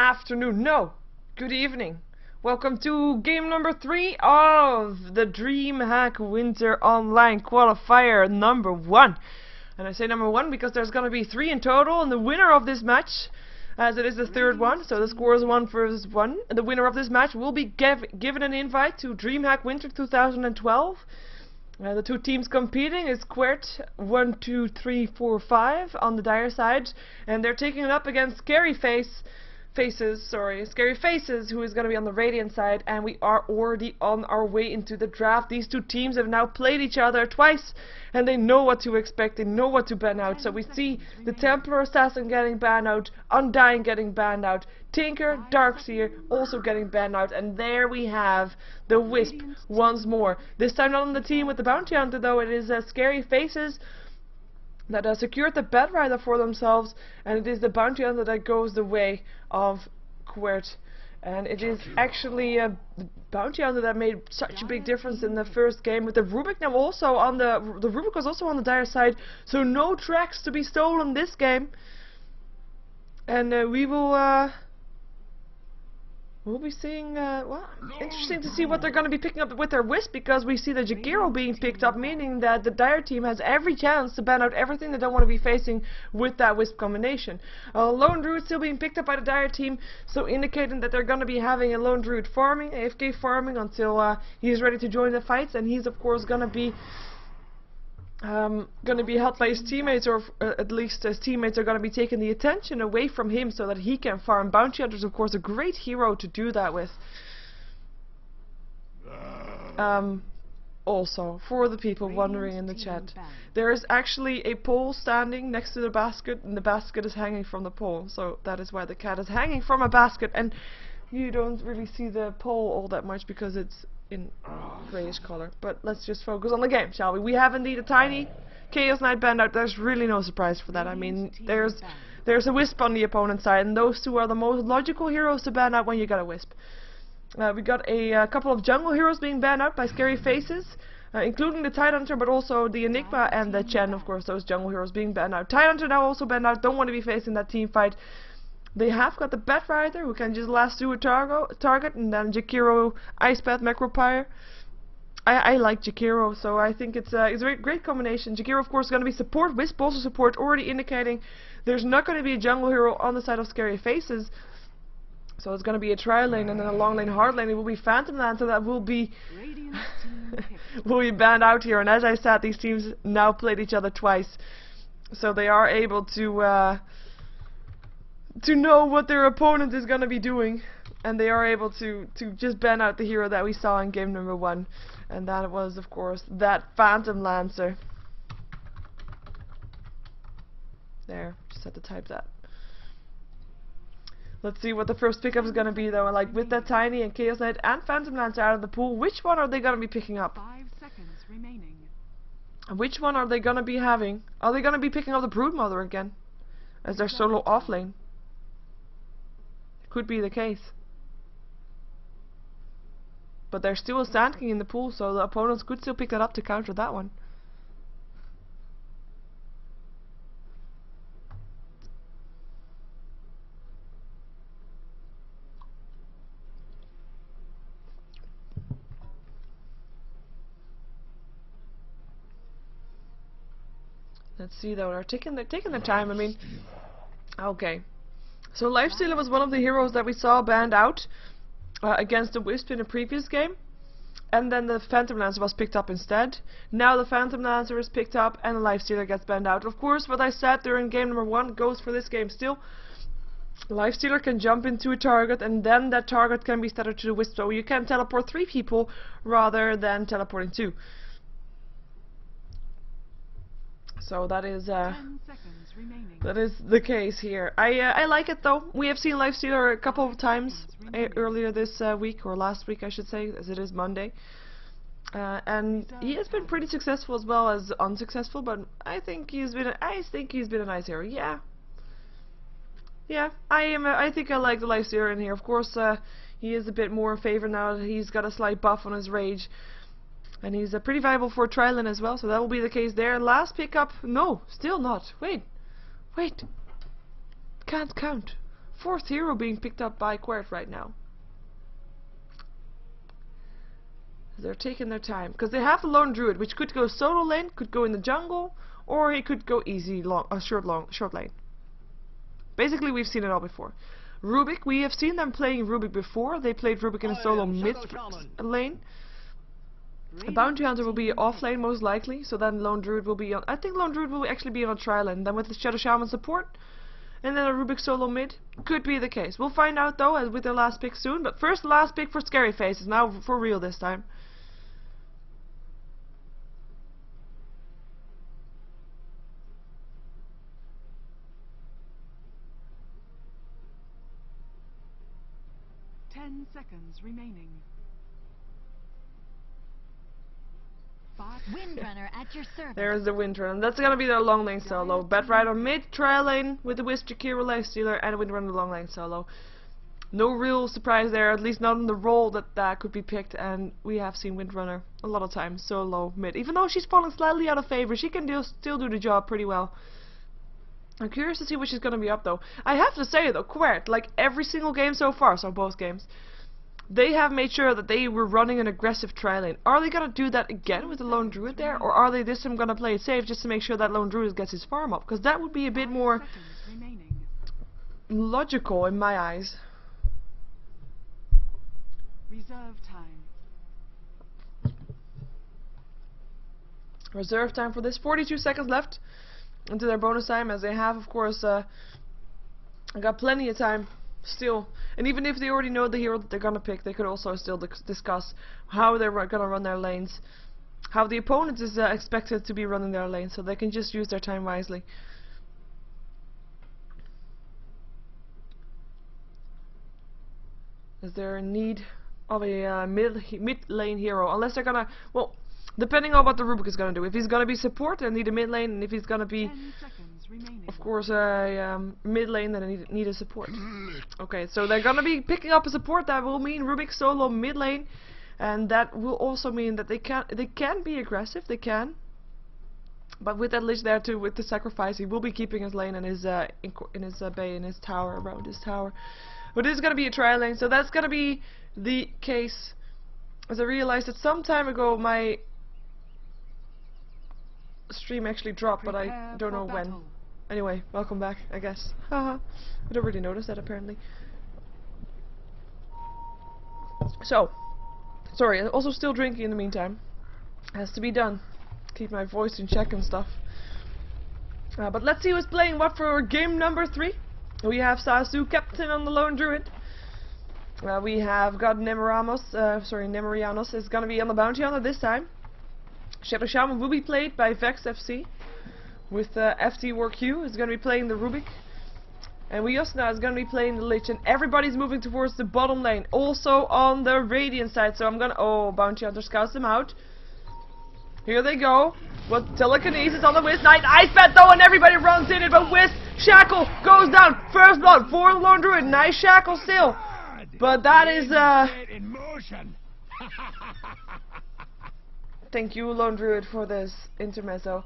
afternoon, no, good evening. Welcome to game number 3 of the Dreamhack Winter Online Qualifier number 1. And I say number 1 because there's going to be 3 in total, and the winner of this match, as it is the third one, so the score is 1 versus 1, the winner of this match will be given an invite to Dreamhack Winter 2012. The two teams competing is QWERT 1, 2, 3, 4, 5 on the dire side, and they're taking it up against ScaryFaceZ, who is going to be on the Radiant side, and we are already on our way into the draft. These two teams have now played each other twice, and they know what to expect, they know what to ban out. So we see the Templar Assassin getting banned out, Undying getting banned out, Tinker, Darkseer also getting banned out, and there we have the Wisp once more. This time not on the team with the Bounty Hunter though, it is ScaryFaceZ that secured the Bed Rider for themselves, and it is the Bounty Hunter that goes the way of QWERT. And it is actually a Bounty Hunter that made such a big difference in the first game, with the Rubik now also on the Rubik was also on the dire side, so no tracks to be stolen this game. And we'll be seeing, well, interesting to see what they're going to be picking up with their Wisp, because we see the Jakiro being picked up, meaning that the Dire team has every chance to ban out everything they don't want to be facing with that Wisp combination. Lone Druid still being picked up by the Dire team, so indicating that they're going to be having a Lone Druid farming, AFK farming, until he's ready to join the fights, and he's of course going to be helped by his teammates, or at least his teammates are going to be taking the attention away from him so that he can farm. Bounty Hunter is of course a great hero to do that with. Also, for the people wondering in the chat, there is actually a pole standing next to the basket, and the basket is hanging from the pole, so that is why the cat is hanging from a basket, and you don't really see the pole all that much because it's in grayish color. But let's just focus on the game, shall we? We have indeed a tiny Chaos Knight banned out. There's really no surprise for that. I mean, there's a Wisp on the opponent's side, and those two are the most logical heroes to ban out when you got a Wisp. We got a couple of jungle heroes being banned out by ScaryFaceZ, including the Tidehunter, but also the Enigma and the Chen, of course, those jungle heroes being banned out. Tidehunter now also banned out, don't want to be facing that team fight. They have got the Bed Rider, who can just last do a target, and then Jakiro, Ice Path, Macropyre. I like Jakiro, so I think it's a great combination. Jakiro, of course, is going to be support, Wisp also support, already indicating there's not going to be a jungle hero on the side of ScaryFaceZ. So it's going to be a tri lane, and then a long lane, hard lane. It will be Phantom Lancer that will be banned out here. And as I said, these teams now played each other twice, so they are able to know what their opponent is going to be doing, and they are able to just ban out the hero that we saw in game number 1, and that was of course that Phantom Lancer. There, just had to type that. Let's see what the first pickup is going to be though. Like, with that Tiny and Chaos Knight and Phantom Lancer out of the pool, which one are they going to be picking up? 5 seconds remaining. Which one are they going to be having? Are they going to be picking up the Broodmother again as their solo off lane? Could be the case. But there's still a Sand King in the pool, so the opponents could still pick that up to counter that one. Let's see though, they're taking their time. I mean, okay. So Lifestealer was one of the heroes that we saw banned out against the Wisp in a previous game, and then the Phantom Lancer was picked up instead. Now the Phantom Lancer is picked up and the Lifestealer gets banned out. Of course, what I said during game number 1 goes for this game still. Lifestealer can jump into a target, and then that target can be tethered to the Wisp, so you can teleport 3 people rather than teleporting 2. So that is 10 seconds remaining. that is the case here. I like it though. We have seen Lifestealer a couple of times earlier this week, or last week I should say, as it is Monday, and he has been pretty successful as well as unsuccessful. But I think he's been a nice hero. Yeah. I think I like the Lifestealer in here. Of course, he is a bit more in favor now that he's got a slight buff on his rage. And he's pretty viable for Trilin as well, so that will be the case there. Last pickup, no, still not. Wait, can't count. 4th hero being picked up by QWERT right now. They're taking their time because they have the lone druid, which could go solo lane, could go in the jungle, or he could go easy short lane. Basically, we've seen it all before. Rubik, we have seen them playing Rubik before. They played Rubik in a solo mid lane. A bounty hunter will be off lane most likely, so then lone druid will be on. I think lone druid will actually be on a tri lane. Then with the shadow shaman support, and then a Rubik solo mid could be the case. We'll find out though with their last pick soon. But first, the last pick for ScaryFaceZ, now for real this time. Seconds remaining. Windrunner at your service. There's the Windrunner. That's gonna be their long lane solo. Batrider mid, tri lane with the Wisp, Jakiro, Lifestealer, and a Windrunner long lane solo. No real surprise there, at least not in the role that could be picked. And we have seen Windrunner a lot of times solo mid. Even though she's fallen slightly out of favor, she can still do the job pretty well. I'm curious to see what she's gonna be up though. I have to say though, QWERT, like every single game so far, so both games, they have made sure that they were running an aggressive tri lane. Are they gonna do that again with the lone druid there, or are they this time gonna play it safe just to make sure that lone druid gets his farm up? Because that would be a bit more logical in my eyes. Reserve time. Reserve time for this. 42 seconds left into their bonus time, as they have, of course, got plenty of time still. And even if they already know the hero that they're gonna pick, they could also still discuss how they're gonna run their lanes, how the opponent is expected to be running their lane, so they can just use their time wisely. Is there a need of a mid lane hero? Unless they're gonna, well, depending on what the Rubik is gonna do. If he's gonna be support, they need a mid lane, and if he's gonna be, of course, a mid lane, then they need a support. Okay, so they're gonna be picking up a support. That will mean Rubik solo mid lane, and that will also mean that they can be aggressive. They can, but with that Lich there too, with the sacrifice, he will be keeping his lane and his in his bay, in his tower, around his tower. But this is gonna be a tri lane, so that's gonna be the case. As I realized that some time ago, my stream actually dropped, but I don't know when. Anyway, welcome back, I guess. Haha. I don't really notice that apparently. So, sorry, I'm also still drinking in the meantime. Has to be done. Keep my voice in check and stuff. But let's see who's playing what for game number 3. We have Sasu, captain on the lone druid. We have got Nemorianos is gonna be on the bounty hunter this time. Shadow Shaman will be played by Vex FC, with FT War Q is going to be playing the Rubik, and Yosna is going to be playing the Lich, and everybody's moving towards the bottom lane, also on the Radiant side. So I'm gonna, oh, Bounty Hunter scouts them out. Here they go. With telekinesis on the Wisp Knight, Ice Bat though, and everybody runs in it, but Wisp Shackle goes down. First blood for the Lone Druid. Nice Shackle still, but that is thank you, Lone Druid, for this intermezzo.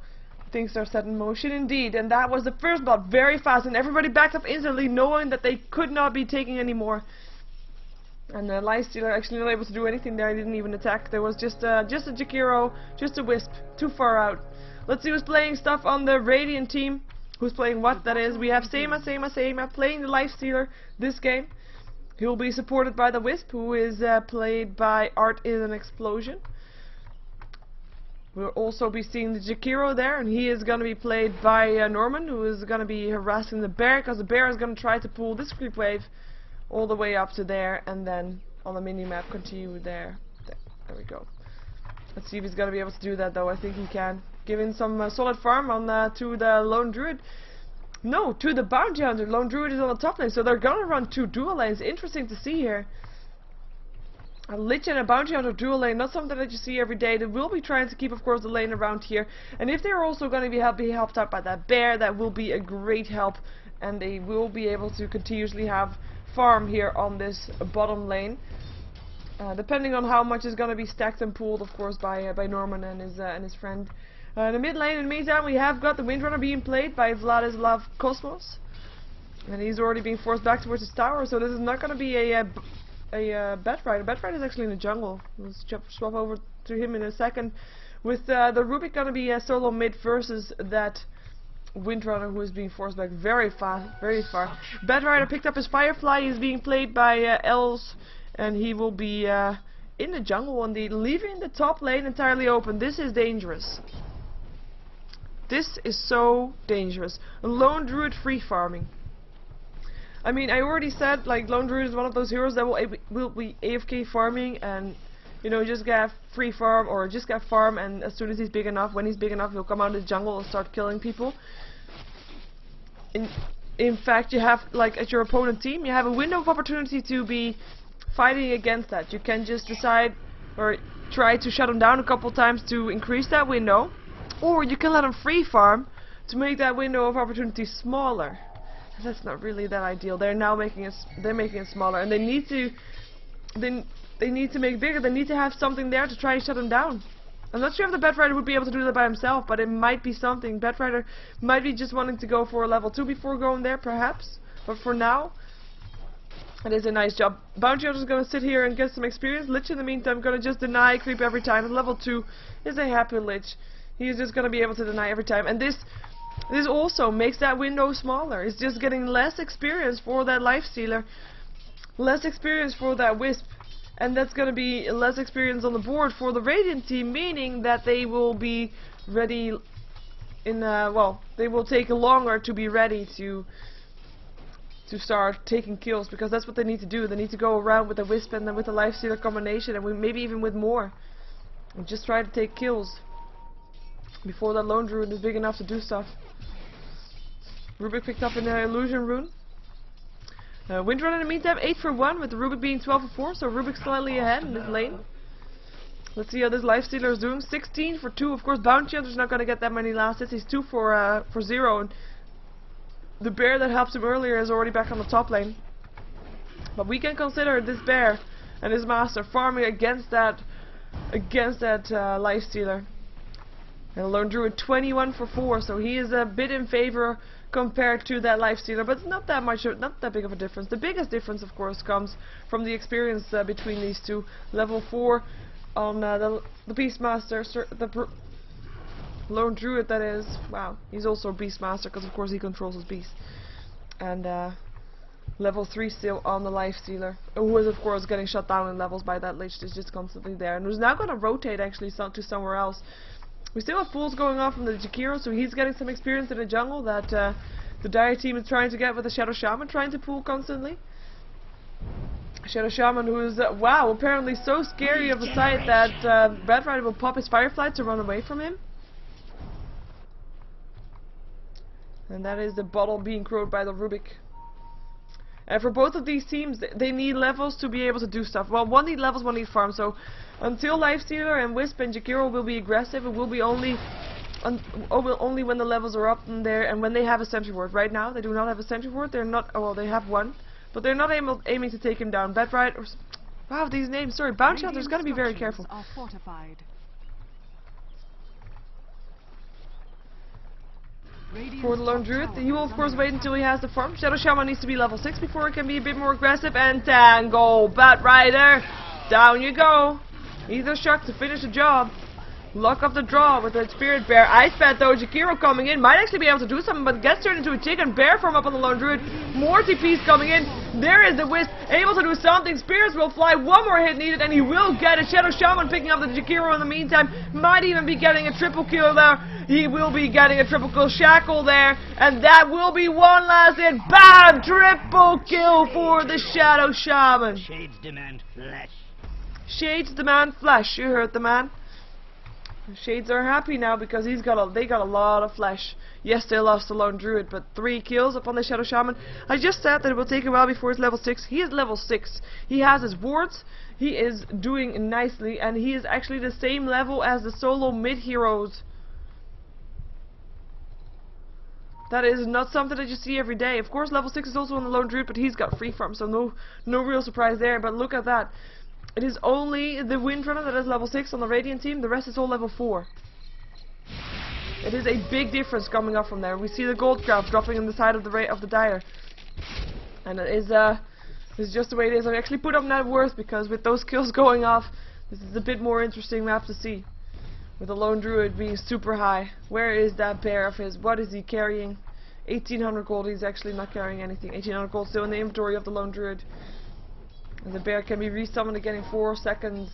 Things are set in motion indeed, and that was the first blood, very fast, and everybody backed up instantly, knowing that they could not be taking any more. And the Lifestealer actually not able to do anything there. He didn't even attack. There was just a Jakiro, just a Wisp, too far out. Let's see who's playing stuff on the Radiant team. Who's playing what, that is. We have Seima playing the Lifestealer this game. He will be supported by the Wisp, who is played by Art in an Explosion. We'll also be seeing the Jakiro there, and he is going to be played by Norman, who is going to be harassing the bear, because the bear is going to try to pull this creep wave all the way up to there, and then on the mini-map continue there. There we go. Let's see if he's going to be able to do that, though. I think he can. Giving some solid farm on to the Lone Druid. No, to the Bounty Hunter. Lone Druid is on the top lane, so they're going to run 2 dual lanes. Interesting to see here. A Lich and a Bounty Hunter dual lane, not something that you see every day. They will be trying to keep, of course, the lane around here. And if they're also going to be helped out by that bear, that will be a great help. And they will be able to continuously have farm here on this bottom lane. Depending on how much is going to be stacked and pooled, of course, by Norman and his friend. In the mid lane, in the meantime, we have got the Windrunner being played by Vladislav Cosmos. And he's already being forced back towards his tower, so this is not going to be a Bat Rider. Bat Rider is actually in the jungle. We'll swap over to him in a second. With the Rubik going to be a solo mid versus that Windrunner who is being forced back very far. Bat Rider picked up his Firefly. He's being played by Els, and he will be in the jungle indeed, leaving the top lane entirely open. This is dangerous. This is so dangerous. A lone druid free farming. I mean, I already said, like, lone druid is one of those heroes that will be AFK farming and, you know, just get free farm or just get farm, and as soon as he's big enough, when he's big enough, he'll come out of the jungle and start killing people. In fact, you have, like, at your opponent team, you have a window of opportunity to be fighting against that. You can just decide or try to shut him down a couple times to increase that window, or you can let him free farm to make that window of opportunity smaller. And that's not really that ideal. They're now making it. They're making it smaller, and they need to. They need to make it bigger. They need to have something there to try and shut him down. I'm not sure if the Bat Rider would be able to do that by himself, but it might be something. Bat Rider might be just wanting to go for a level 2 before going there, perhaps. But for now, it is a nice job. Bounty Hunter is going to sit here and get some experience. Lich, in the meantime, going to just deny creep every time. And level 2 is a happy Lich. He's just going to be able to deny every time. And this also makes that window smaller. It's just getting less experience for that Lifestealer. Less experience for that Wisp. And that's going to be less experience on the board for the Radiant team, meaning that they will be ready in, well, they will take longer to be ready to start taking kills, because that's what they need to do. They need to go around with the Wisp and then with the Lifestealer combination, and maybe even with more. And just try to take kills before that Lone Druid is big enough to do stuff. Rubik picked up an Illusion Rune. Windrunner in the meantime 8 for 1, with the Rubik being 12 for 4, so Rubik slightly ahead in this lane. Let's see how this Lifestealer is doing. 16 for 2, of course Bounty Hunter's not going to get that many last hits. He's 2 for 0, and the bear that helped him earlier is already back on the top lane. But we can consider this bear and his master farming against that Lifestealer. And Lone Druid 21 for 4, so he is a bit in favor compared to that Lifestealer, but not that much, not that big of a difference. The biggest difference, of course, comes from the experience between these two. Level 4 on the Beastmaster, the Lone Druid, that is. Wow, he's also a Beastmaster because, of course, he controls his beast. And level 3 still on the Lifestealer, who is, of course, getting shut down in levels by that Lich that's just constantly there, and who's now going to rotate actually to somewhere else. We still have pulls going on from the Jakiro, so he's getting some experience in the jungle that the Dire team is trying to get with the Shadow Shaman, trying to pull constantly. Shadow Shaman, who is, wow, apparently so scary of a sight that Bat Rider will pop his Firefly to run away from him. And that is the bottle being crowed by the Rubik. And for both of these teams, they need levels to be able to do stuff. Well, one need levels, one need farm. So until Lifestealer and Wisp and Jakiro will be aggressive, it will be only when the levels are up in there and when they have a sentry ward. Right now, they do not have a sentry ward. They're not. Oh, well, they have one, but they're not aiming to take him down. Bat Rider. Wow, these names. Sorry, Bounty Hunter's got to be very careful. Are fortified. For the Lone Druid, he will of course wait until he has the farm. Shadow Shaman needs to be level 6 before it can be a bit more aggressive. And Tango, Bat Rider, down you go. Ether Shock to finish the job. Luck of the draw with the Spirit Bear. Ice Bat though, Jakiro coming in, might actually be able to do something, but gets turned into a chicken. Bear farm up on the Lone Druid. More TPs coming in. There is the Wisp, able to do something. Spirits will fly, one more hit needed, and he will get it. Shadow Shaman picking up the Jakiro in the meantime. Might even be getting a triple kill there. He will be getting a triple kill. Shackle there, and that will be one last hit. Bam! Triple kill for the Shadow Shaman. Shades demand flesh. Shades demand flesh. You heard the man. Shades are happy now because they got a lot of flesh. Yes, they lost the Lone Druid, but 3 kills upon the Shadow Shaman. I just said that it will take a while before it's level 6. He is level 6. He has his wards. He is doing nicely, and he is actually the same level as the solo mid heroes. That is not something that you see every day. Of course, level 6 is also on the Lone Druid, but he's got free farm, so no real surprise there. But look at that. It is only the Windrunner that is level 6 on the Radiant team. The rest is all level 4. It is a big difference coming up from there. We see the gold craft dropping on the side of the Dire. And it is just the way it is. I actually put up net worth because with those kills going off, this is a bit more interesting map to see. With the lone druid being super high. Where is that bear of his? What is he carrying? 1800 gold. He's actually not carrying anything. 1800 gold still in the inventory of the lone druid. And the bear can be resummoned again in 4 seconds.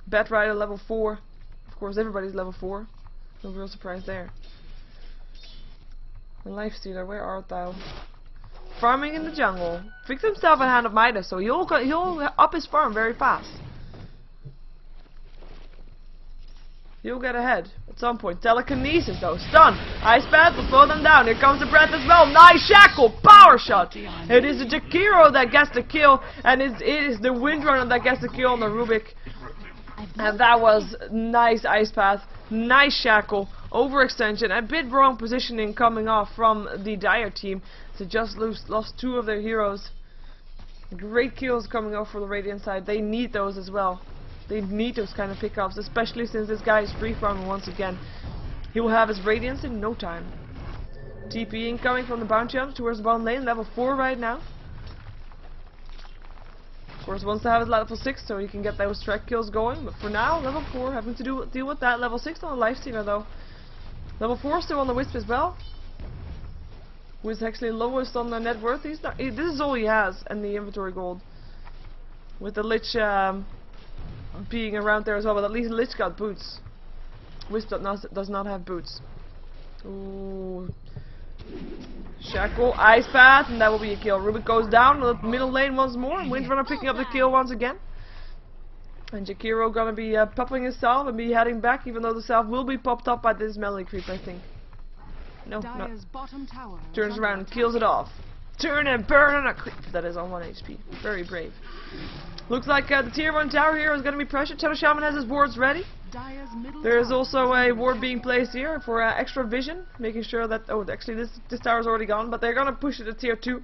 Bat Rider level 4. Of course, everybody's level 4. No real surprise there. The Lifestealer, where art thou? Farming in the jungle. Picked himself a Hand of Midas, so he'll up his farm very fast. He'll get ahead at some point. Telekinesis though. Stun. Ice Path will slow them down. Here comes the breath as well. Nice shackle. Power shot. It is the Jakiro that gets the kill. And it is the Windrunner that gets the kill on the Rubik. And that was nice Ice Path. Nice shackle. Overextension. A bit wrong positioning coming off from the Dire team. So just lost 2 of their heroes. Great kills coming off for the Radiant side. They need those as well. They need those kind of pickups, especially since this guy is free farming once again. He will have his Radiance in no time. TP incoming from the bounty hunter towards the bottom lane, level 4 right now. Of course, wants to have his level 6 so he can get those track kills going, but for now, level 4, having to deal with that. Level 6 on the Lifestealer though. Level 4 still on the Wisp as well. Who is actually lowest on the net worth. This is all he has, and the inventory gold. With the Lich being around there as well, but at least Lich got boots. Wisp does not have boots. Ooh. Shackle, Ice Path, and that will be a kill. Rubik goes down the middle lane once more, and Windrunner picking up the kill once again. And Jakiro gonna be popping his salve and be heading back, even though the salve will be popped up by this melee creep, I think. No, no. Turns around and kills it off. Turn and burn on a creep that is on 1 HP. Very brave. Looks like the tier 1 tower here is going to be pressured. Shadow Shaman has his wards ready. There is also a ward being placed here for extra vision, making sure that... Oh, actually this tower is already gone, but they're going to push it to tier 2.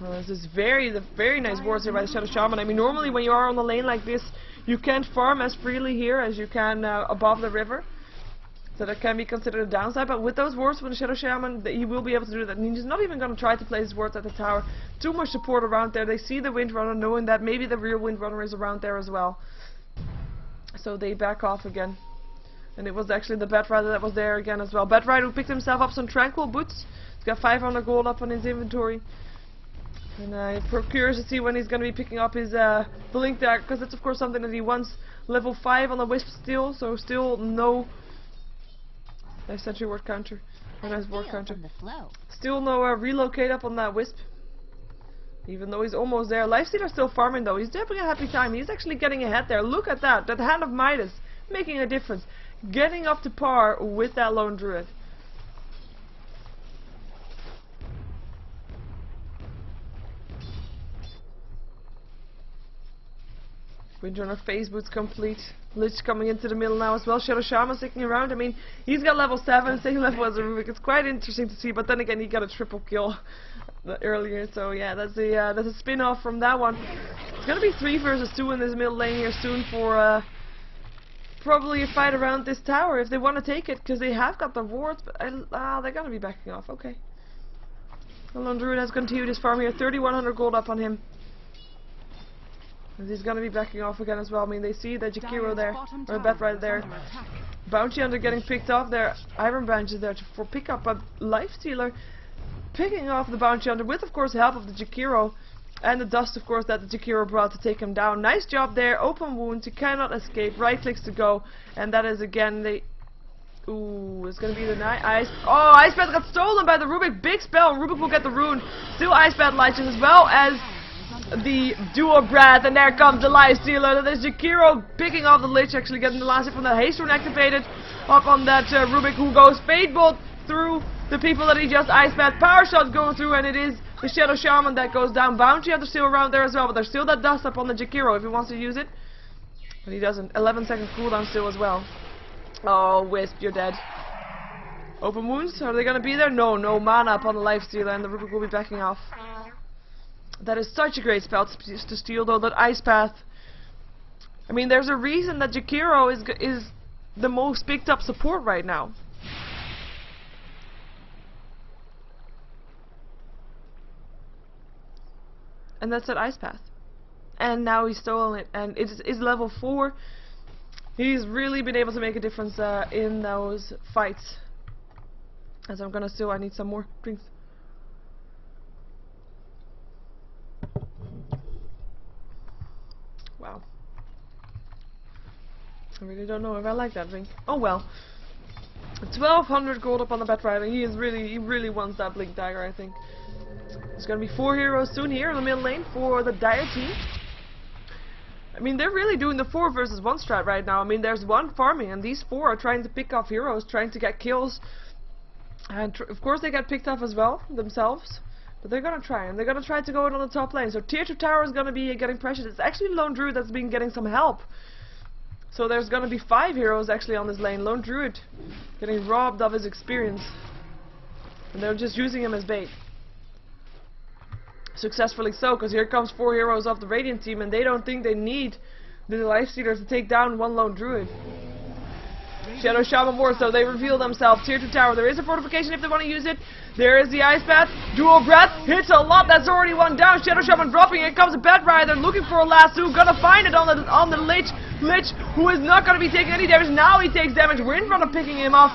This is very nice wards here by the Shadow Shaman. I mean, normally when you are on the lane like this, you can't farm as freely here as you can above the river. So that can be considered a downside, but with those wards from the Shadow Shaman, he will be able to do that. And he's not even going to try to place his wards at the tower. Too much support around there. They see the Windrunner, knowing that maybe the real Windrunner is around there as well. So they back off again. And it was actually the Bat Rider that was there again as well. Bat Rider who picked himself up some Tranquil boots. He's got 500 gold up on his inventory. And curious to see when he's going to be picking up his Blink Dagger, because that's of course something that he wants. Level 5 on the Wisp still, so still no... Nice sentry ward counter. A nice ward counter. Still no relocate up on that Wisp. Even though he's almost there. Lifestealer still farming though. He's having a happy time. He's actually getting ahead there. Look at that. That Hand of Midas making a difference. Getting up to par with that lone druid. Windrunner phase boots complete. Lich coming into the middle now as well. Shadow Shaman sticking around. I mean, he's got level 7, same level as a Rubik. It's quite interesting to see, but then again, he got a triple kill earlier. So yeah, that's a spin-off from that one. It's gonna be 3 versus 2 in this middle lane here soon for probably a fight around this tower if they want to take it, because they have got the wards, but they're gonna be backing off. Okay. The Lone Druid has continued his farm here. 3,100 gold up on him. He's gonna be backing off again as well. I mean, they see that Jakiro there, or Bat right there. Bounty Hunter getting picked off there. Iron Branch is there for pickup, but Lifestealer picking off the Bounty Hunter with, of course, the help of the Jakiro. And the dust, of course, that the Jakiro brought to take him down. Nice job there. Open wounds. He cannot escape. Right clicks to go. And that is again the... Ooh, it's gonna be the night. Ice Bat got stolen by the Rubik. Big spell. Rubik will get the rune. Still Ice Bat Liches as well as the Dual Breath, and there comes the Lifestealer. That is Jakiro picking off the Lich, actually getting the last hit from the haste rune activated up on that Rubik, who goes Fade Bolt through the people that he just Ice Bat. Power Shot going through, and it is the Shadow Shaman that goes down. Bounty Hunter still around there as well, but there's still that dust up on the Jakiro if he wants to use it. But he doesn't. 11-second cooldown still as well. Oh, Wisp, you're dead. Open wounds, are they gonna be there? No mana up on the Lifestealer, and the Rubik will be backing off. That is such a great spell to steal, though, that Ice Path. I mean, there's a reason that Jakiro is the most picked up support right now. And that's at Ice Path. And now he's stolen it, and it is level 4. He's really been able to make a difference in those fights. As I'm gonna steal, I need some more drinks. Wow. I really don't know if I like that drink. Oh well. 1200 gold up on the Bat Rider. He really wants that Blink Dagger, I think. There's gonna be 4 heroes soon here in the middle lane for the Dire team. I mean, they're really doing the 4 versus 1 strat right now. I mean, there's 1 farming, and these 4 are trying to pick off heroes, trying to get kills. And of course they get picked off as well, themselves. But they're gonna try, and they're gonna try to go in on the top lane. So tier 2 tower is gonna be getting pressured. It's actually Lone Druid that's been getting some help. So there's gonna be 5 heroes actually on this lane. Lone Druid getting robbed of his experience. And they're just using him as bait. Successfully so, because here comes 4 heroes off the Radiant team, and they don't think they need the Lifestealers to take down 1 Lone Druid. Shadow Shaman War, so they reveal themselves. Tier 2 tower. There is a fortification if they want to use it. There is the Ice Path. Dual Breath. Hits a lot. That's already 1 down. Shadow Shaman dropping. Here comes a Bat Rider looking for a lasso. Gonna find it on the Lich. Lich, who is not gonna be taking any damage. Now he takes damage. We're in front of picking him off.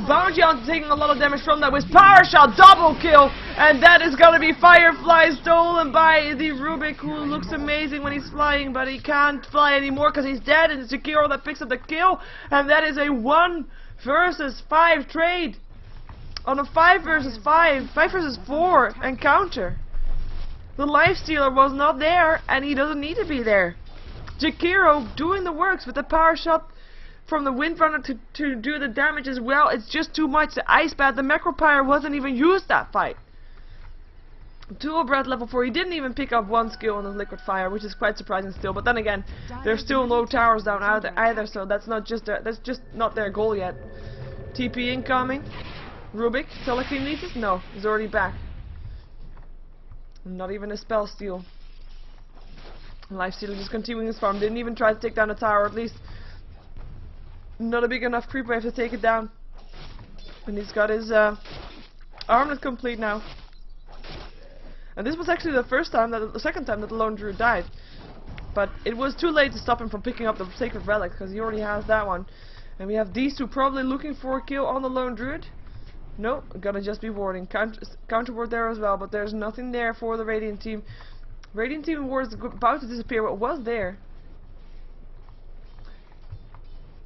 Bounty on taking a lot of damage from that with Power Shot. Double kill. And that is gonna be Firefly stolen by the Rubik, who looks amazing when he's flying, but he can't fly anymore because he's dead, and it's Sekiro that picks up the kill. And that is a 1 versus 5 trade. On a 5 versus 5, 5 versus 4 encounter. The Lifestealer was not there, and he doesn't need to be there. Sekiro doing the works with the Power Shot from the Windrunner to do the damage as well. It's just too much. The Ice Bat, the Macropyre wasn't even used that fight. Dual Breath level 4. He didn't even pick up 1 skill on the Liquid Fire, which is quite surprising still. But then again, there's still no towers down either, so that's just not their goal yet. TP incoming. Rubik, telekinesis? No, he's already back. Not even a spell steal. Lifestealer just continuing his farm. Didn't even try to take down the tower, at least. Not a big enough creep wave to take it down. And he's got his armlet complete now. And this was actually the second time that the Lone Druid died. But it was too late to stop him from picking up the Sacred Relic, because he already has that one. And we have these 2 probably looking for a kill on the Lone Druid. No, gonna just be warding. Counter ward there as well, but there's nothing there for the Radiant team. Radiant team ward is about to disappear, but was there.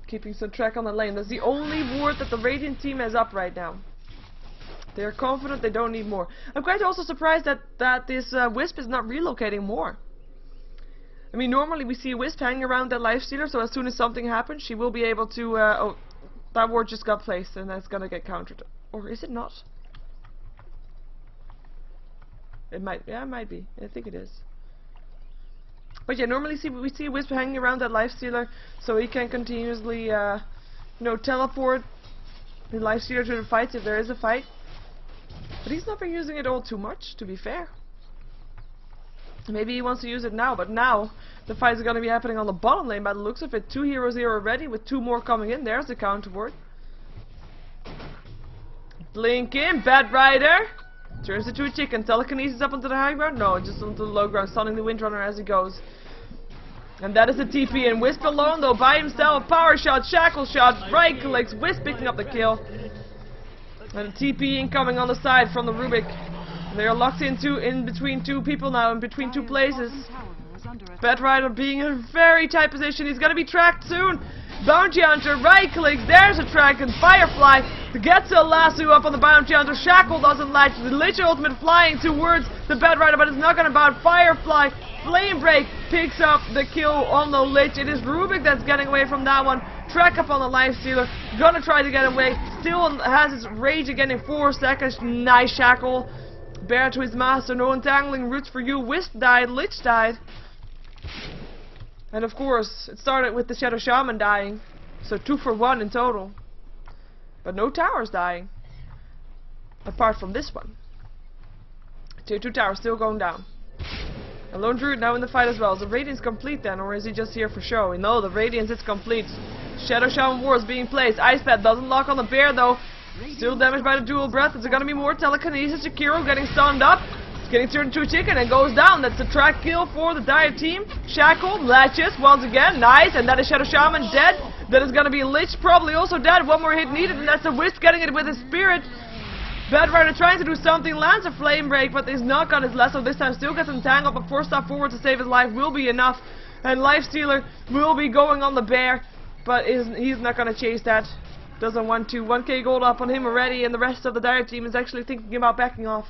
Keeping some track on the lane. That's the only ward that the Radiant team has up right now. They're confident they don't need more. I'm quite also surprised that this Wisp is not relocating more. I mean, normally we see a Wisp hanging around that Lifestealer, so as soon as something happens, she will be able to... oh, that ward just got placed, and that's gonna get countered. Or is it not? It might... yeah, it might be. I think it is. But yeah, normally we see a Wisp hanging around that Lifestealer, so he can continuously, you know, teleport the Lifestealer to the fight if there is a fight. But he's not been using it all too much, to be fair. Maybe he wants to use it now, but now the fight is going to be happening on the bottom lane by the looks of it. 2 heroes here already, with 2 more coming in. There's the counter ward. Blink in, Bat Rider. Turns it to a chicken. Telekinesis up onto the high ground? No, just onto the low ground, stunning the Windrunner as he goes. And that is the TP, and Wisp alone though, by himself. Power Shot, Shackle Shot, right clicks, Wisp picking up the kill. And a TP incoming on the side from the Rubik. They are locked in between 2 people now, in between 2 places. Bat Rider being in a very tight position. He's gonna be tracked soon. Bounty Hunter, right clicks, there's a track, and Firefly gets a lasso up on the Bounty Hunter. Shackle doesn't latch. The Lich ultimate flying towards the Bat Rider, but it's not gonna bounce. Firefly, Flame Break picks up the kill on the Lich. It is Rubik that's getting away from that one. Track up on the Lifestealer, gonna try to get away. Still has his rage again in 4 seconds. Nice Shackle. Bear to his master, no entangling roots for you. Wisp died, Lich died. And of course, it started with the Shadow Shaman dying. So 2 for 1 in total. But no towers dying. Apart from this one. Tier 2 tower still going down. And Lone Druid now in the fight as well. Is the Radiance complete then, or is he just here for show? We know the Radiance is complete. Shadow Shaman War is being placed. Ice Pad doesn't lock on the bear though. Still damaged by the Dual Breath. Is there gonna be more telekinesis? Sekiro getting stunned up. It's getting turned into a chicken and goes down. That's a track kill for the Dire team. Shackle, latches once again. Nice. And that is Shadow Shaman dead. That is going to be Lich probably also dead. One more hit needed, and that's the Wisp getting it with his spirit. Bad Rider trying to do something, lands a flame break, but is not got his lasso this time. Still gets entangled, but 4-stop forward to save his life will be enough. And Lifestealer will be going on the bear, but he's not going to chase that. Doesn't want to. 1k gold up on him already, and the rest of the Dire team is actually thinking about backing off.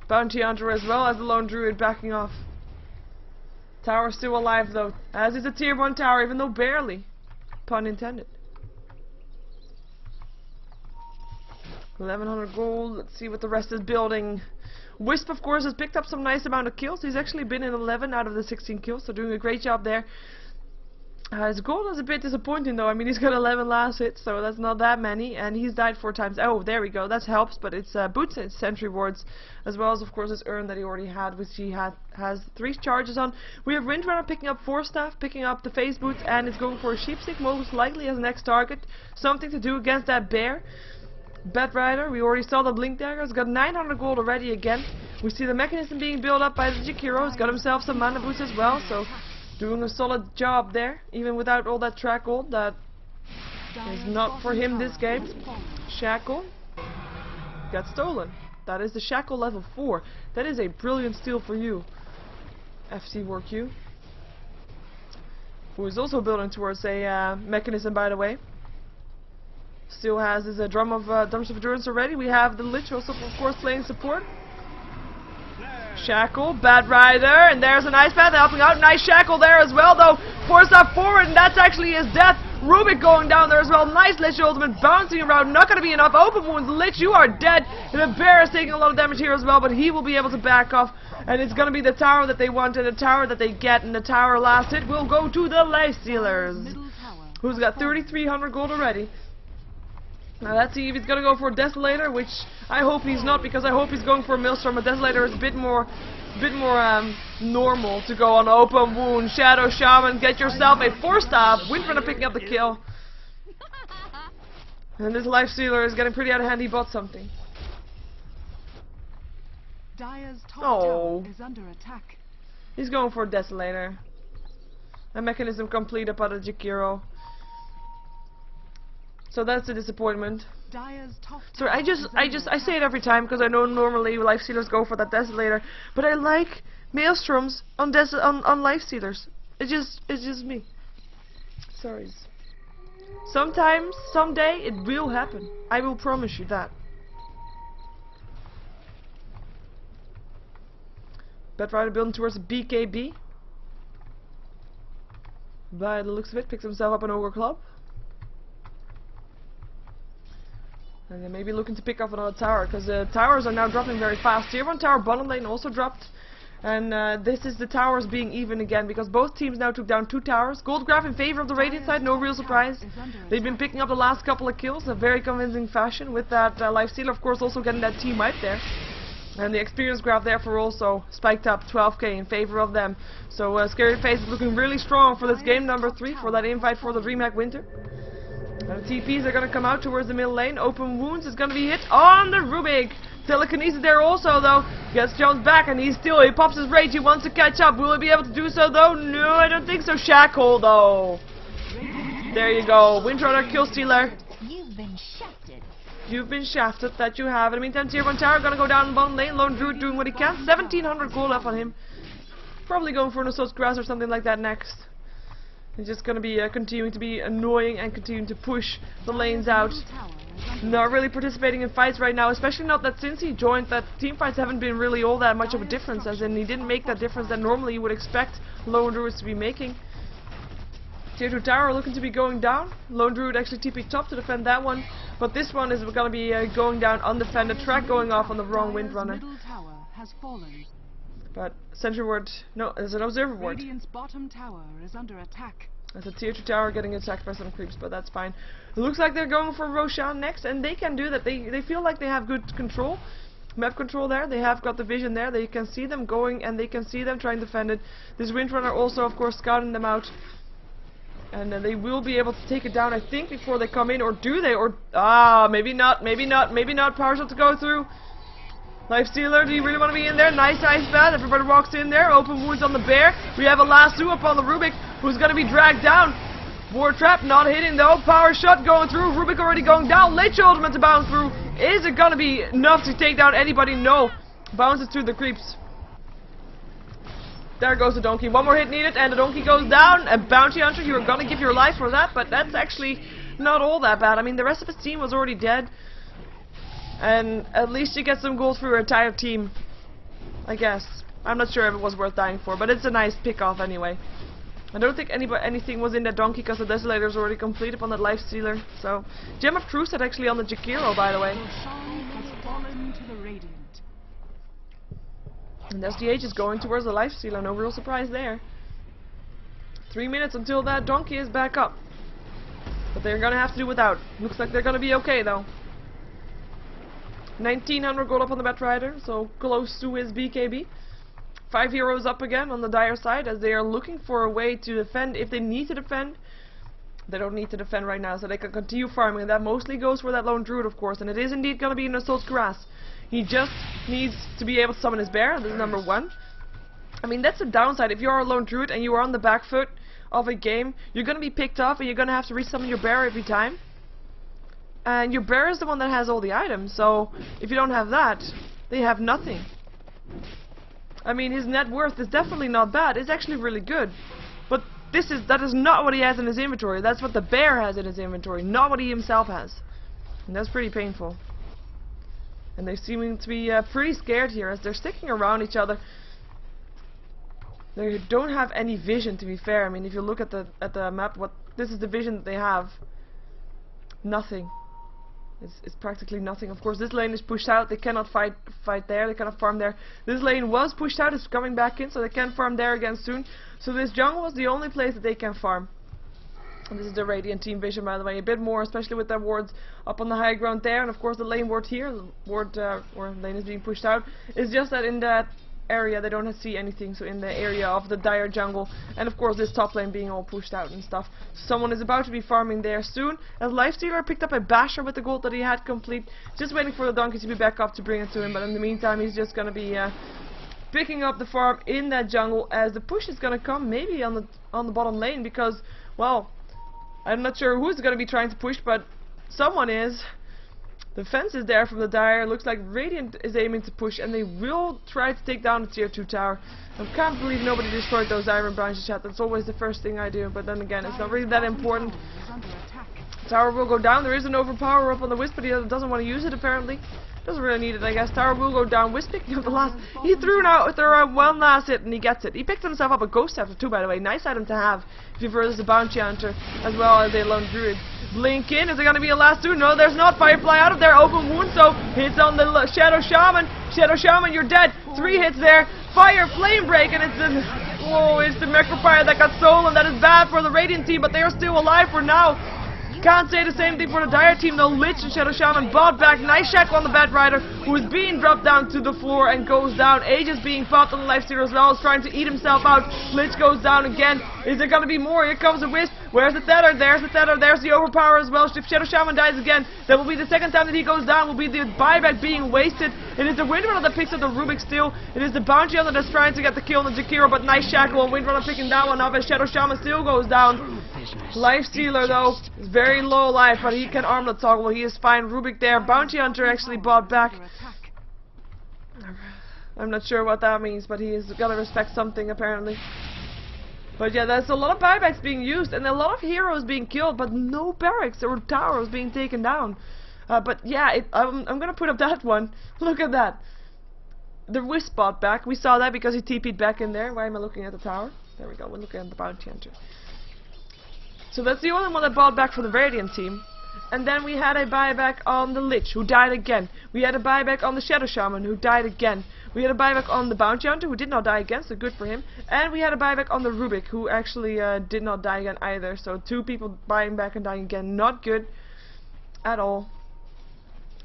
Bounty Hunter as well as the Lone Druid backing off. Tower still alive though, as is a tier 1 tower, even though barely. Pun intended. 1100 gold. Let's see what the rest is building. Wisp, of course, has picked up some nice amount of kills. He's actually been in 11 out of the 16 kills, so doing a great job there. His gold is a bit disappointing though. I mean, he's got 11 last hits, so that's not that many, and he's died 4 times. Oh, there we go. That helps, but it's boots and sentry wards, as well as, of course, his urn that he already had, which he has 3 charges on. We have Windrunner picking up 4 staff, picking up the phase boots, and it's going for a sheepstick most likely as next target. Something to do against that bear. Bad Rider, we already saw the Blink Dagger. He's got 900 gold already again. We see the mechanism being built up by the Jakiro. He's got himself some mana boots as well, so doing a solid job there, even without all that track gold. That is not for him this game. Shackle got stolen. That is the Shackle level 4. That is a brilliant steal for you, FC War Q, who is also building towards a mechanism, by the way. Still has his drums of endurance already. We have the Lich also, of course, playing support. Shackle, Bad Rider, and there's a nice path helping out. Nice Shackle there as well, though. 4-stop forward, and that's actually his death. Rubik going down there as well. Nice Lich ultimate, bouncing around. Not going to be enough. Open wounds, Lich, you are dead. And the bear is taking a lot of damage here as well, but he will be able to back off. And it's going to be the tower that they want and the tower that they get. And the tower last hit will go to the Lifestealers, who's got 3,300 gold already. Now let's see if he's gonna go for a Desolator, which I hope he's not, because I hope he's going for a Maelstrom. A Desolator is a bit more normal to go on open wound. Shadow Shaman, get yourself a 4-staff. Windrunner picking up the kill. And this Lifestealer is getting pretty out of hand. He bought something. Dire's top tower is under attack. He's going for a Desolator. A mechanism complete up on a Jakiro. So that's a disappointment. Sorry, I say it every time because I know normally Lifestealers go for that Desolator, but I like Maelstroms on Lifestealers. It's just me. Sorry. Sometimes, someday, it will happen. I will promise you that. Bad Rider building towards the BKB. By the looks of it, picks himself up an Ogre Club. And they're maybe looking to pick up another tower, because the towers are now dropping very fast. Tier 1 tower bottom lane also dropped. And this is the towers being even again, because both teams now took down 2 towers. Goldgraph in favor of the Radiant side, no real surprise. They've been picking up the last couple of kills in a very convincing fashion, with that Lifestealer, of course, also getting that team wipe there. And the experience graph therefore also spiked up 12k in favor of them. So ScaryFaceZ is looking really strong for this game number 3, for that invite for the Dreamhack Winter. And the TPs are going to come out towards the middle lane. Open wounds is going to be hit on the Rubik. Telekinesis there also though. Gets Jones back and he pops his rage. He wants to catch up. Will he be able to do so though? No, I don't think so. Shackle though. There you go. Windrunner, Killstealer. You've been shafted. You've been shafted, that you have. In the meantime, Tier 1 tower going to go down in bottom lane. Lone Druid doing what he can. 1700 gold left on him. Probably going for an Assault Grass or something like that next. He's just going to be continuing to be annoying and continuing to push the lanes out. Not really participating in fights right now, especially not that since he joined, that team fights haven't been really all that much of a difference, as in he didn't make that difference that normally you would expect Lone Druids to be making. Tier 2 tower looking to be going down. Lone Druid actually TP top to defend that one, but this one is going to be going down undefended. Track going off on the wrong Windrunner. But Sentry Ward, no, there's an Observer Ward. Radiant's bottom tower is under attack. That's a Tier 2 tower getting attacked by some creeps, but that's fine. It looks like they're going for Roshan next, and they can do that. They feel like they have good control, map control there. They have got the vision there. They can see them going, and they can see them trying to defend it. This Windrunner also, of course, scouting them out. And they will be able to take it down, I think, before they come in. Or do they? Or, maybe not, maybe not, maybe not. Power shot to go through. Lifestealer, do you really want to be in there? Nice ice bath. Everybody walks in there. Open wounds on the bear. We have a lasso up on the Rubik, who's going to be dragged down. War trap not hitting though. Power shot going through. Rubik already going down. Lich ultimate to bounce through. Is it going to be enough to take down anybody? No. Bounces through the creeps. There goes the donkey. One more hit needed and the donkey goes down. A bounty hunter, you were going to give your life for that, but that's actually not all that bad. I mean, the rest of his team was already dead. And at least you get some gold for your entire team, I guess. I'm not sure if it was worth dying for, but it's a nice pick-off anyway. I don't think anything was in that donkey because the Desolator is already complete upon that Lifestealer. So, Gem of Truth had actually on the Jakiro, by the way. And there's the Aegis going towards the Lifestealer, no real surprise there. 3 minutes until that donkey is back up. But they're gonna have to do without. Looks like they're gonna be okay though. 1900 gold up on the Batrider, so close to his BKB. 5 heroes up again on the Dire side as they are looking for a way to defend if they need to defend. They don't need to defend right now, so they can continue farming, and that mostly goes for that lone druid, of course, and it is indeed going to be an Assault Cuirass. He just needs to be able to summon his bear. This is number 1. I mean, that's the downside. If you are a lone druid and you are on the back foot of a game, you're going to be picked off and you're going to have to resummon your bear every time. And your bear is the one that has all the items, so if you don't have that, they have nothing. I mean, his net worth is definitely not bad. It's actually really good. But that is not what he has in his inventory. That's what the bear has in his inventory, not what he himself has. And that's pretty painful. And they seem to be pretty scared here as they're sticking around each other. They don't have any vision, to be fair. I mean, if you look at the map, this is the vision that they have. Nothing. It's practically nothing. Of course, this lane is pushed out. They cannot fight there. They cannot farm there. This lane was pushed out. It's coming back in, so they can farm there again soon. So this jungle is the only place that they can farm. And this is the Radiant team vision, by the way. A bit more, especially with their wards up on the high ground there. And of course, the lane ward here, the ward or lane is being pushed out. It's just that in that area they don't see anything, so in the area of the Dire jungle, and of course this top lane being all pushed out and stuff. Someone is about to be farming there soon, as Lifestealer picked up a basher with the gold that he had complete, just waiting for the donkey to be back up to bring it to him, but in the meantime he's just gonna be picking up the farm in that jungle, as the push is gonna come maybe on the bottom lane, because, well, I'm not sure who's gonna be trying to push, but someone is. The fence is there from the Dire. Looks like Radiant is aiming to push, and they will try to take down the tier 2 tower. I can't believe nobody destroyed those iron branches, chat. That's always the first thing I do, but then again, it's not really that important. Tower will go down. There is an overpower up on the Wisp, but he doesn't want to use it apparently. Doesn't really need it, I guess. Tower will go down. Wisp picking up the last. He threw one last hit and he gets it. He picked himself up a Ghost Scepter too, by the way. Nice item to have if you're versus a Bounty Hunter as well as a Lone Druid. Blink in. Is there going to be a last two? No, there's not. Firefly out of there. Open wound, so hits on the Shadow Shaman. Shadow Shaman, you're dead. 3 hits there. Fire, Flame Break, and it's the Necropire that got stolen. That is bad for the Radiant team, but they are still alive for now. Can't say the same thing for the Dire team though. Lich and Shadow Shaman bought back. Nice shackle on the Batrider, who is being dropped down to the floor and goes down. Aegis being popped on the Lifestealer as well, is trying to eat himself out. Lich goes down again. Is there going to be more? Here comes the Wisp. Where's the Tether? There's the Tether. There's the Overpower as well. If Shadow Shaman dies again, that will be the second time that he goes down. Will be the buyback being wasted. It is the Windrunner that picks up the Rubik still. It is the Bounty Hunter that's trying to get the kill on the Jakiro, but nice shackle and Windrunner picking that one up as Shadow Shaman still goes down. Lifestealer though is very low life, but he can arm the toggle. He is fine. Rubik there. Bounty Hunter actually bought back. I'm not sure what that means, but he is gonna respect something apparently. But yeah, there's a lot of buybacks being used and a lot of heroes being killed, but no barracks or towers being taken down. But yeah, I'm gonna put up that one. Look at that. The Wisp bought back. We saw that because he TP'd back in there. Why am I looking at the tower? There we go. We're looking at the Bounty Hunter. So that's the only one that bought back for the Radiant team. And then we had a buyback on the Lich, who died again. We had a buyback on the Shadow Shaman, who died again. We had a buyback on the Bounty Hunter, who did not die again, so good for him. And we had a buyback on the Rubik, who actually did not die again either. So 2 people buying back and dying again. Not good at all.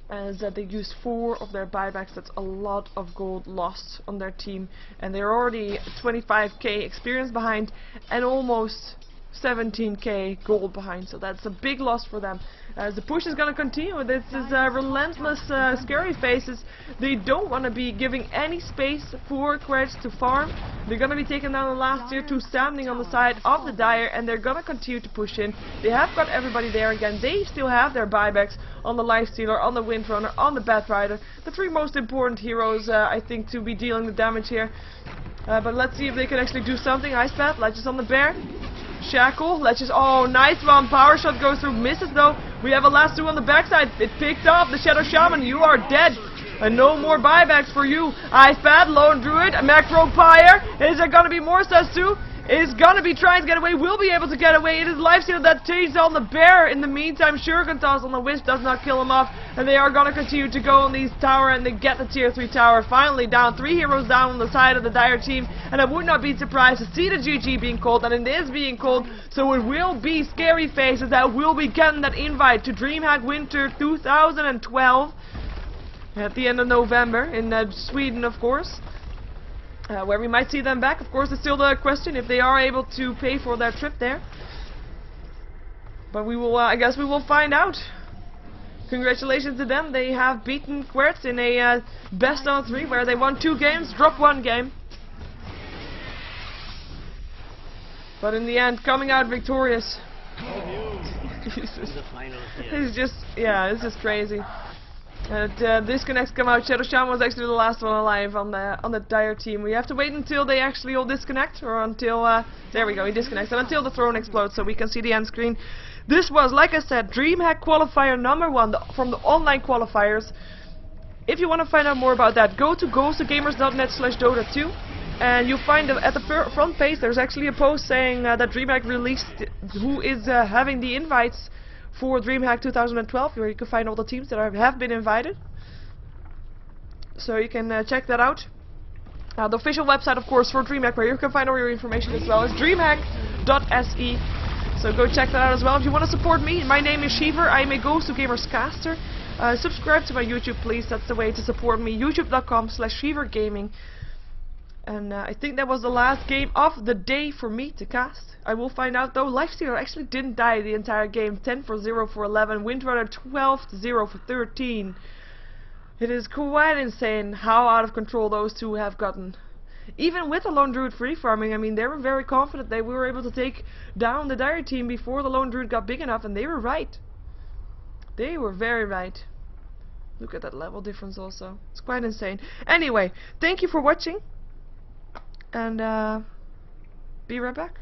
As they used 4 of their buybacks. That's a lot of gold lost on their team. And they're already 25k experience behind and almost 17k gold behind, so that's a big loss for them. As the push is going to continue. This is relentless ScaryFaceZ. They don't want to be giving any space for QWERT to farm. They're going to be taking down the last tier 2 standing on the side of the Dire, and they're going to continue to push in. They have got everybody there again. They still have their buybacks on the Lifestealer, on the Windrunner, on the Batrider. The 3 most important heroes, I think, to be dealing the damage here. But let's see if they can actually do something. Ice Path, Ledges on the Bear. Shackle, Ledges, oh, nice one. Power Shot goes through, misses though. We have a last 2 on the backside. It picked up the Shadow Shaman. You are dead. And no more buybacks for you. Ice Path, Lone Druid, Macro Pyre. Is there gonna be more stats too? Is gonna be trying to get away, will be able to get away. It is Lifesteal that takes on the Bear. In the meantime, Shuriken Toss on the Wisp does not kill him off. And they are gonna continue to go on these tower, and they get the tier 3 tower. Finally down, 3 heroes down on the side of the Dire team. And I would not be surprised to see the GG being called, and it is being called. So it will be ScaryFaceZ that will be getting that invite to Dreamhack Winter 2012. At the end of November in Sweden, of course. Where we might see them back. Of course, it's still the question if they are able to pay for their trip there. But we will, I guess we will find out. Congratulations to them. They have beaten QWERT in a best of 3 where they won 2 games, dropped 1 game. But in the end, coming out victorious. Jesus. It's just, yeah, it's just crazy. Disconnects come out. Shadow Shaman was actually the last one alive on the Dire team. We have to wait until they actually all disconnect, or until there we go, he disconnects, and until the throne explodes, so we can see the end screen. This was, like I said, Dreamhack Qualifier number 1 from the online qualifiers. If you want to find out more about that, go to ghosttogamers.net/Dota2, and you'll find at the front page there's actually a post saying that Dreamhack released who is having the invites for Dreamhack 2012, where you can find all the teams that have been invited. So you can check that out. The official website, of course, for Dreamhack, where you can find all your information as well, is dreamhack.se. So go check that out as well. If you want to support me, my name is Sheever. I am a Ghost to Gamers caster. Subscribe to my YouTube, please. That's the way to support me. youtube.com/SheeverGaming. And I think that was the last game of the day for me to cast. I will find out though. Lifestealer actually didn't die the entire game. 10 for 0 for 11. Windrunner 12 to 0 for 13. It is quite insane how out of control those two have gotten. Even with the Lone Druid free farming, I mean, they were very confident they were able to take down the Dire team before the Lone Druid got big enough, and they were right. They were very right. Look at that level difference also. It's quite insane. Anyway, thank you for watching. And be right back.